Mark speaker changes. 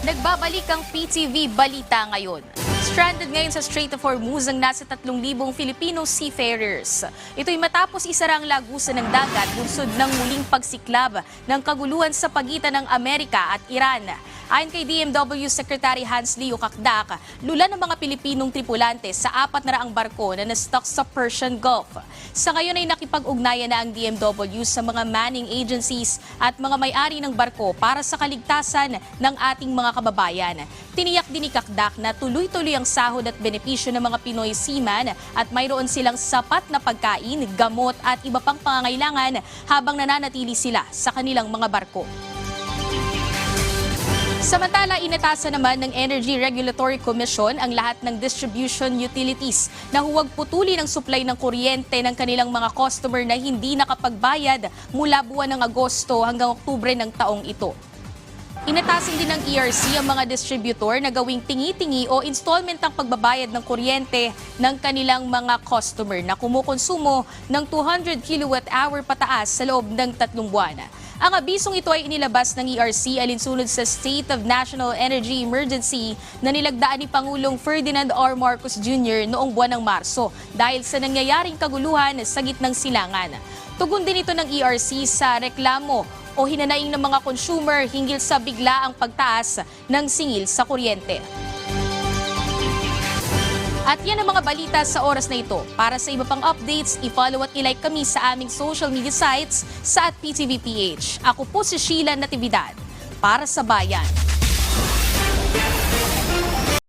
Speaker 1: Nagbabalik ang PTV Balita ngayon. Stranded ngayon sa Strait of Hormuz ang nasa 3,000 Filipino seafarers. Ito'y matapos isarang lagusan ng dagat bunsod ng muling pagsiklab ng kaguluhan sa pagitan ng Amerika at Iran. Ayon kay DMW Secretary Hans Leo Kakdak, lula ng mga Pilipinong tripulante sa 400 barko na na-stuck sa Persian Gulf. Sa ngayon ay nakipag-ugnayan na ang DMW sa mga manning agencies at mga may-ari ng barko para sa kaligtasan ng ating mga kababayan. Tiniyak din ni Kakdak na tuloy-tuloy ang sahod at benepisyo ng mga Pinoy seaman at mayroon silang sapat na pagkain, gamot at iba pang pangangailangan habang nananatili sila sa kanilang mga barko. Samantala, inatasan naman ng Energy Regulatory Commission ang lahat ng distribution utilities na huwag putuli ng supply ng kuryente ng kanilang mga customer na hindi nakapagbayad mula buwan ng Agosto hanggang Oktubre ng taong ito. Inatasin din ng ERC ang mga distributor na gawing tingi-tingi o installment ang pagbabayad ng kuryente ng kanilang mga customer na kumukonsumo ng 200 kWh pataas sa loob ng 3 buwan. Ang abisong ito ay inilabas ng ERC alinsunod sa State of National Energy Emergency na nilagdaan ni Pangulong Ferdinand R. Marcos Jr. noong buwan ng Marso dahil sa nangyayaring kaguluhan sa gitnang silangan. Tugon din ito ng ERC sa reklamo o hinanaing ng mga consumer hinggil sa biglaang pagtaas ng singil sa kuryente. At yan ang mga balita sa oras na ito. Para sa iba pang updates, i-follow at i-like kami sa aming social media sites sa @PTVPH. Ako po si Sheila Natividad para sa Bayan.